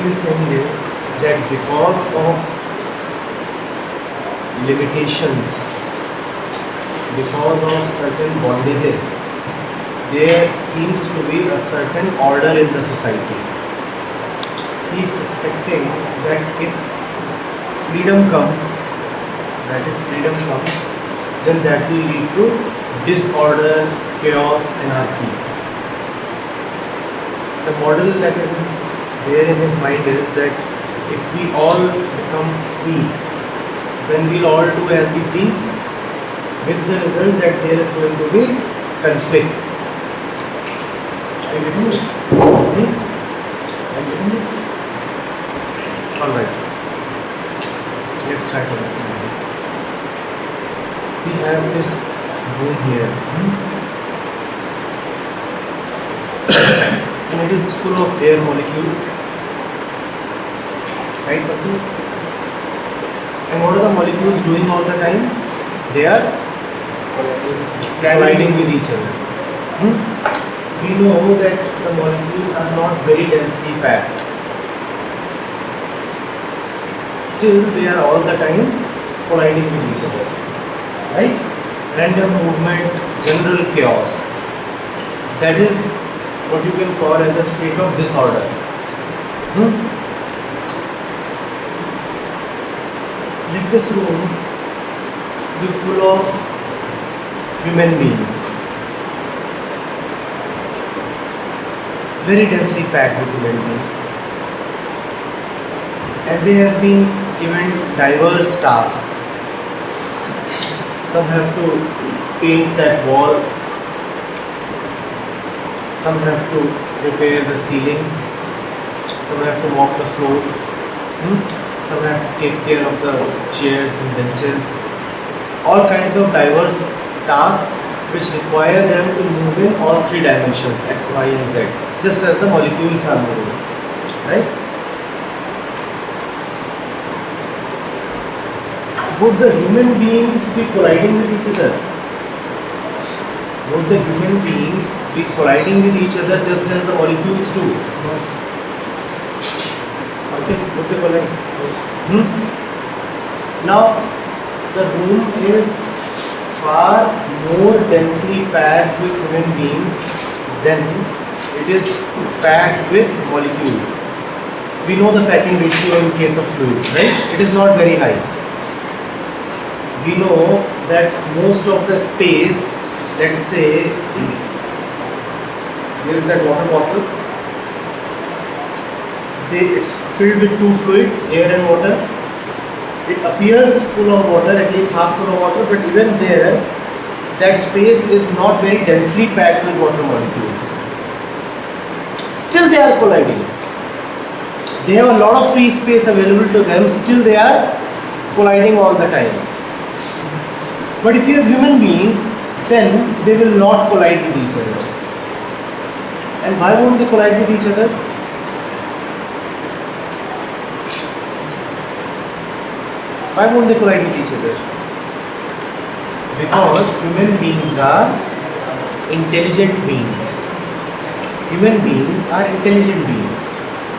is saying is that because of limitations, because of certain bondages, there seems to be a certain order in the society. He is suspecting that if freedom comes, then that will lead to disorder, chaos, anarchy. The model that is there in his mind is that if we all become free, then we'll all do as we please, with the result that there is going to be conflict. Are you getting it? Are you getting it? Alright. Let's try to understand this. We have this room here. And it is full of air molecules. Right, Patu? And what are the molecules doing all the time? They are colliding with each other. We know that the molecules are not very densely packed. Still, they are all the time colliding with each other. Right? Random movement, general chaos. That is what you can call as a state of disorder. Let this room be full of human beings, very densely packed with human beings, and they have been given diverse tasks. Some have to paint that wall, some have to repair the ceiling, some have to mop the floor, some have to take care of the chairs and benches. All kinds of diverse tasks which require them to move in all three dimensions, X, Y and Z, just as the molecules are moving, right? Would the human beings be colliding with each other? Would the human beings be colliding with each other just as the molecules do? Okay, would they collide? Now, the room is far more densely packed with human beings than it is packed with molecules. We know the packing ratio in case of fluids, right? It is not very high. We know that most of the space, let's say, there is that water bottle. It's filled with two fluids, air and water. It appears full of water, at least half full of water, but even there, that space is not very densely packed with water molecules. Still they are colliding. They have a lot of free space available to them, still they are colliding all the time. But if you have human beings, then they will not collide with each other. And why won't they collide with each other? Why won't they collide with each other? Because human beings are intelligent beings. Human beings are intelligent beings.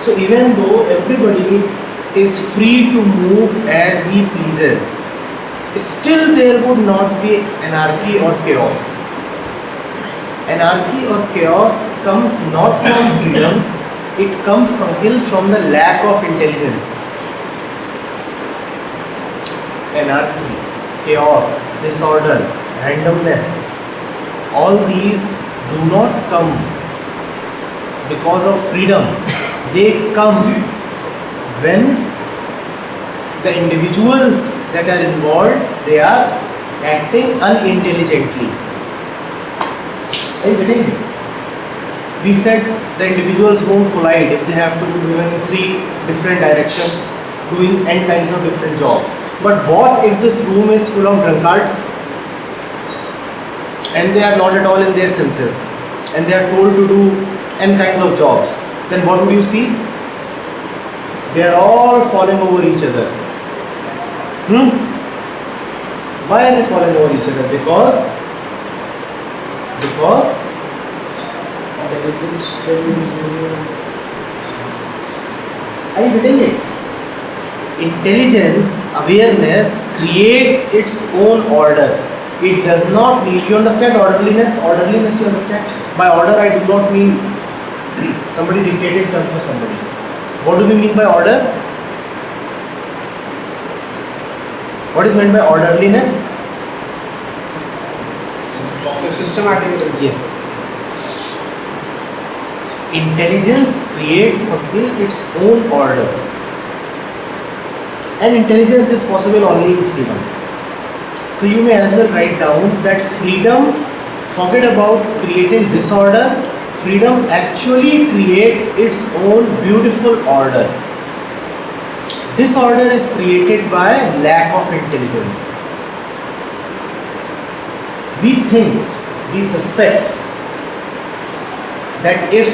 So even though everybody is free to move as he pleases, still there would not be anarchy or chaos. Anarchy or chaos comes not from freedom, it comes from the lack of intelligence. Anarchy, chaos, disorder, randomness, all these do not come because of freedom. They come when the individuals that are involved, they are acting unintelligently. Are you getting it? We said the individuals won't collide if they have to move even in three different directions, doing n kinds of different jobs. But what if this room is full of drunkards and they are not at all in their senses and they are told to do n kinds of jobs? Then what would you see? They are all falling over each other. Why are they falling over each other? Because Are you getting it? Intelligence, awareness creates its own order. It does not need, you understand orderliness? Orderliness you understand? By order I do not mean somebody dictated terms of somebody. What do we mean by order? What is meant by orderliness? Systematic. Yes. Intelligence creates its own order. And intelligence is possible only in freedom. So you may as well write down that freedom, forget about creating disorder, freedom actually creates its own beautiful order. Disorder is created by lack of intelligence. We think, we suspect that if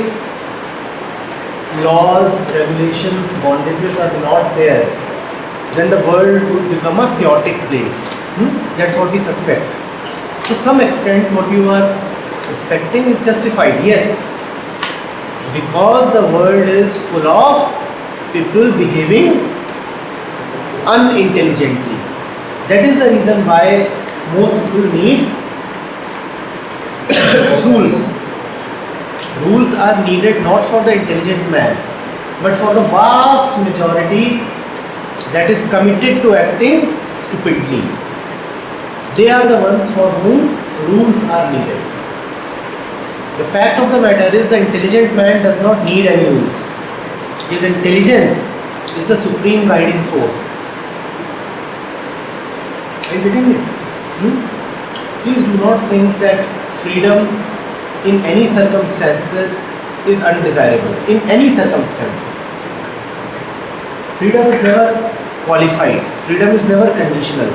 laws, regulations, bondages are not there, then the world would become a chaotic place. That's what we suspect. To some extent, what you are suspecting is justified. Yes, because the world is full of people behaving unintelligently. That is the reason why most people need rules. Rules are needed not for the intelligent man, but for the vast majority that is committed to acting stupidly. They are the ones for whom rules are needed. The fact of the matter is the intelligent man does not need any rules. His intelligence is the supreme guiding force. Are you getting it? Please do not think that freedom in any circumstances is undesirable. In any circumstance. Freedom is never qualified. Freedom is never conditional.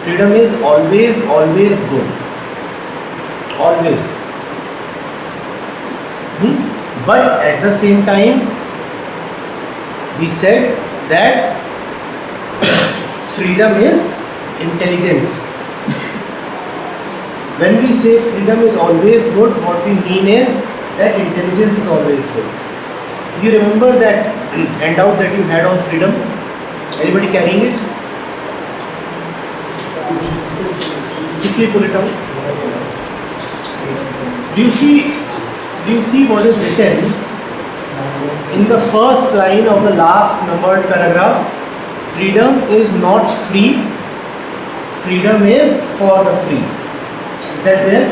Freedom is always good. Always. But at the same time, we said that freedom is intelligence. When we say freedom is always good, what we mean is that intelligence is always good. You remember that handout that you had on freedom? Anybody carrying it? Quickly pull it out. Do you see what is written in the first line of the last numbered paragraph? Freedom is not free. Freedom is for the free. Is that there?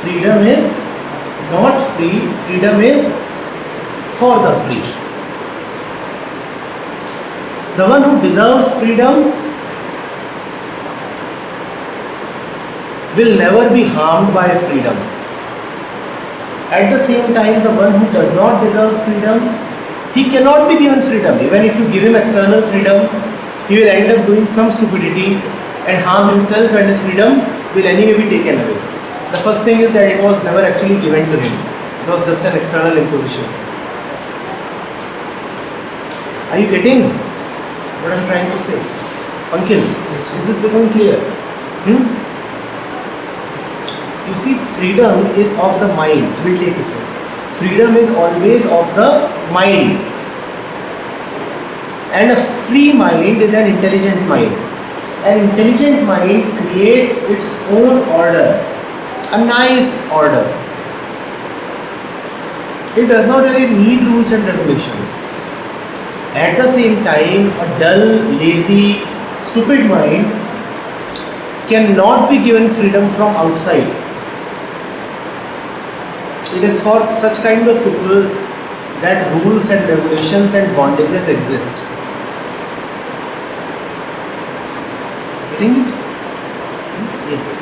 Freedom is not free. Freedom is for the free. The one who deserves freedom will never be harmed by freedom. At the same time, the one who does not deserve freedom, he cannot be given freedom. Even if you give him external freedom, he will end up doing some stupidity and harm himself, and his freedom will anyway be taken away. The first thing is that it was never actually given to him. It was just an external imposition. Are you getting what I am trying to say? Ankil, is this becoming clear? You see, freedom is of the mind. We'll take it here. Freedom is always of the mind. And a free mind is an intelligent mind. An intelligent mind creates its own order. A nice order. It does not really need rules and regulations. At the same time, a dull, lazy, stupid mind cannot be given freedom from outside. It is for such kind of people that rules and regulations and bondages exist. Getting it? Yes.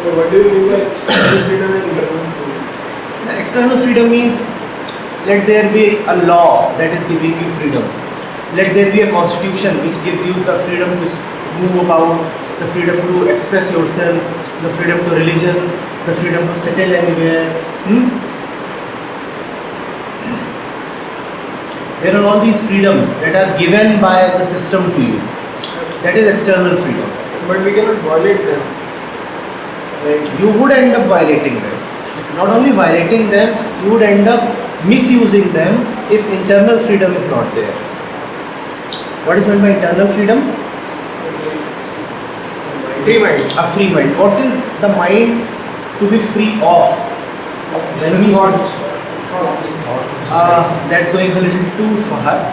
So what do you mean by external freedom and internal freedom? The external freedom means let there be a law that is giving you freedom. Let there be a constitution which gives you the freedom to move about, the freedom to express yourself, the freedom to religion, the freedom to settle anywhere. There are all these freedoms that are given by the system to you. That is external freedom. But we cannot violate them. Like You would end up violating them. Not only violating them, you would end up misusing them if internal freedom is not there? What is meant by internal freedom? Free mind. A free mind. What is the mind to be free of? When we Thoughts. that's going a little too far.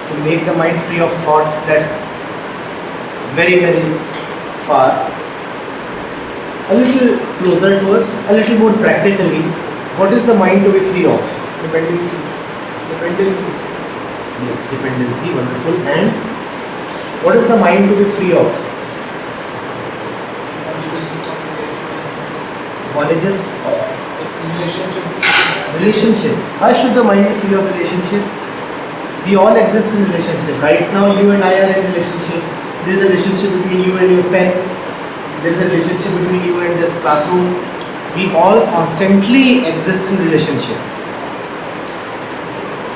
To make the mind free of thoughts, that's very, very far. A little closer to us, a little more practically, what is the mind to be free of? Dependency. Dependency. Yes, dependency, wonderful. And what is the mind to be free of? Knowledges of relationships. Why should the mind be free of relationships? We all exist in relationship. Right now, you and I are in relationship. There is a relationship between you and your pen. There is a relationship between you and this classroom. We all constantly exist in relationship.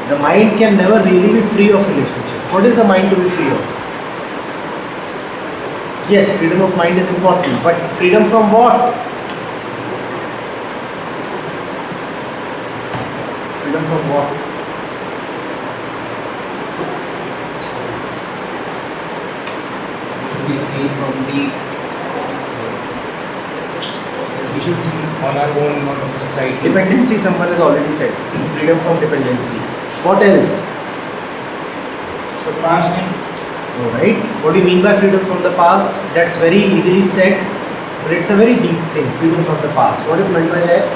The mind can never really be free of relationship. What is the mind to be free of? Yes, freedom of mind is important, but freedom from what? Freedom from what? Be free from the we should think on our own, not on society. Dependency, someone has already said. Freedom from dependency. What else? So past Alright. What do you mean by freedom from the past? That's very easily said, but it's a very deep thing. Freedom from the past. What is meant by that?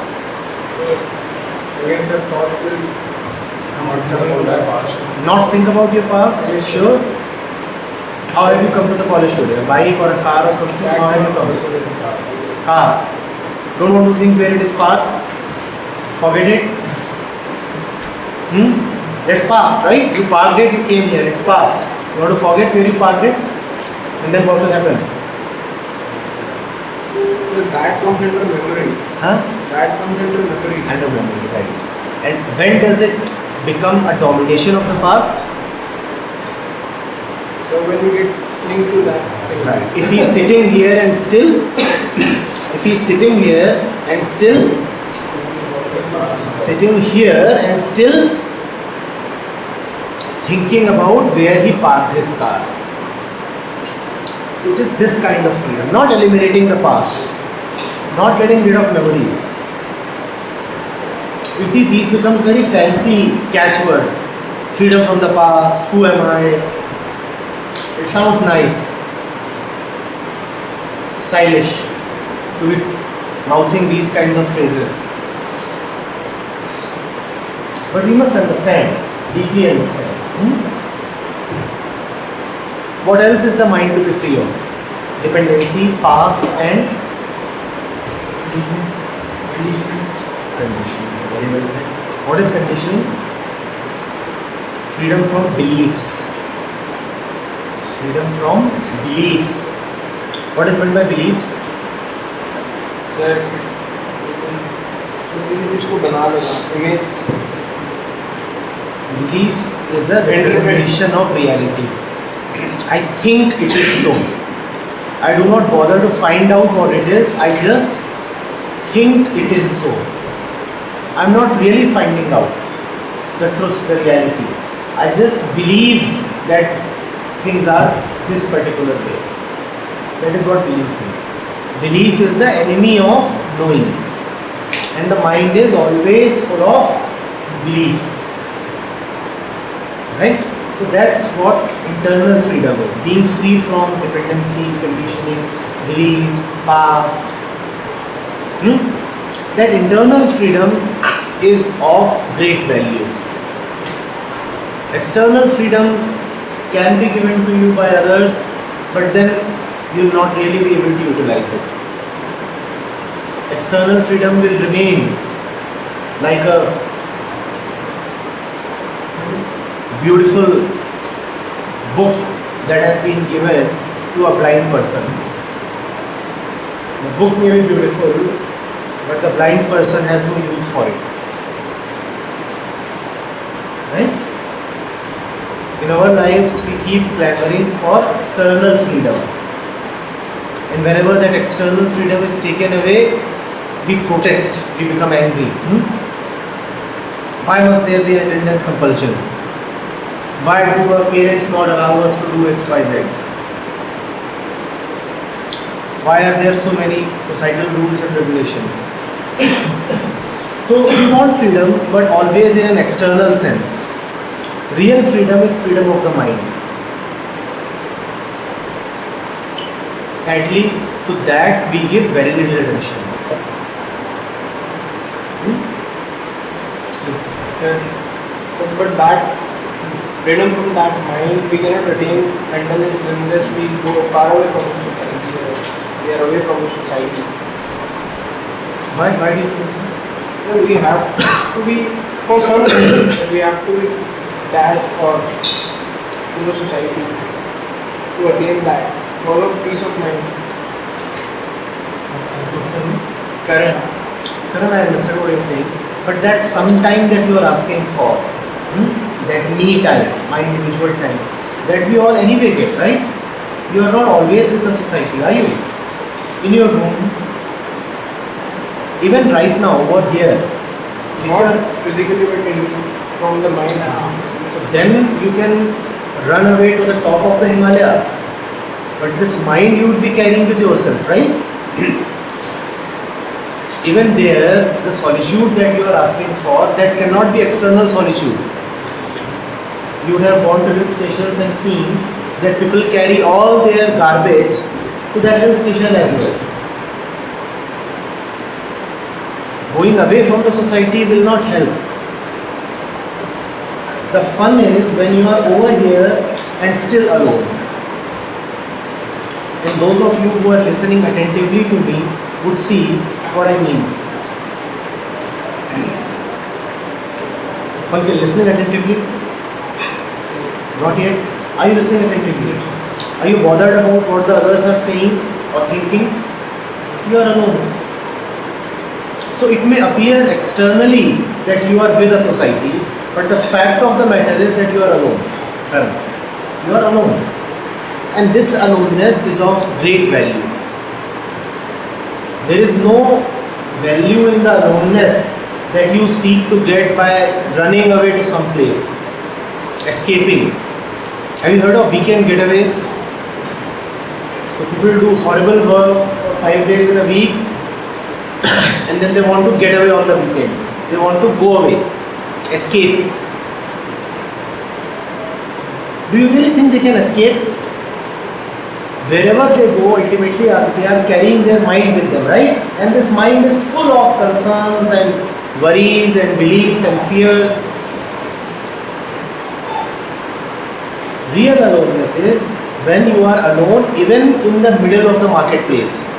Again, sir, thought will not think about our past. Not think about your past? Sure. How have you come to the college today? A bike or a car or something? How have you come? Car. Don't want to think where it is parked? Forget it. That's past, right? You parked it, you came here, it's past. You want to forget where you parked it? And then what will happen? So that comes under memory. Huh? That comes under memory. And a memory, right. And when does it become a domination of the past? So when you get linked to that thing. Right. If he's sitting here and still, if he's sitting here and still, thinking about where he parked his car. It is this kind of freedom, not eliminating the past, not getting rid of memories. You see, these becomes very fancy catchwords. Freedom from the past, who am I? It sounds nice, stylish to be mouthing these kinds of phrases. But we must understand, deeply understand. What else is the mind to be free of? Dependency, past and conditioning. Very well said. What is conditioning? Freedom from beliefs. Freedom from beliefs. What is meant by beliefs? Sir, तो इसको बना देना image. Belief is a representation of reality. I think it is so. I do not bother to find out what it is. I just think it is so. I am not really finding out the truth, the reality. I just believe that things are this particular way. That is what belief is. Belief is the enemy of knowing. And the mind is always full of beliefs. Right? So that's what internal freedom is. Being free from dependency, conditioning, beliefs, past. That internal freedom is of great value. External freedom can be given to you by others, but then you will not really be able to utilize it. External freedom will remain like a beautiful book that has been given to a blind person. The book may be beautiful, but the blind person has no use for it. Right? In our lives, we keep clamoring for external freedom. And whenever that external freedom is taken away, we protest, we become angry. Why must there be an attendance compulsion? Why do our parents not allow us to do X, Y, Z? Why are there so many societal rules and regulations? So we want freedom, but always in an external sense. Real freedom is freedom of the mind. Sadly, to that we give very little attention. Yes. But that freedom from that mind we cannot attain unless we go far away from the society. We are away from the society. Why do you think so? So we have to be, for some reason, we have to be attached or to the society to attain that. All of peace of mind. Karan, I understand what you're saying, but that some time that you are asking for, that me time, my individual time, that we all anyway get, right? You are not always with the society, are you? In your room, even right now over here, if you Not are, physically but from the mind. so then you can run away to the top of the Himalayas. But this mind you would be carrying with yourself, right? Even there, the solitude that you are asking for, that cannot be external solitude. You would have gone to hill stations and seen that people carry all their garbage to that hill station as well. Going away from the society will not help. The fun is when you are over here and still alone. And those of you who are listening attentively to me would see what I mean. Pankaj, listening attentively? Not yet? Are you listening attentively? Are you bothered about what the others are saying or thinking? You are alone. So it may appear externally that you are with a society, but the fact of the matter is that you are alone. You are alone. And this aloneness is of great value. There is no value in the aloneness that you seek to get by running away to some place, escaping. Have you heard of weekend getaways? So people do horrible work for 5 days in a week and then they want to get away on the weekends. They want to go away, escape. Do you really think they can escape? Wherever they go, ultimately they are carrying their mind with them, right? And this mind is full of concerns and worries and beliefs and fears. Real aloneness is when you are alone even in the middle of the marketplace.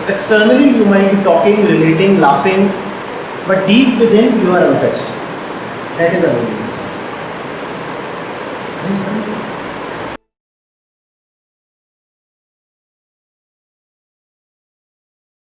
Externally you might be talking, relating, laughing, but deep within you are untouched. That is aloneness.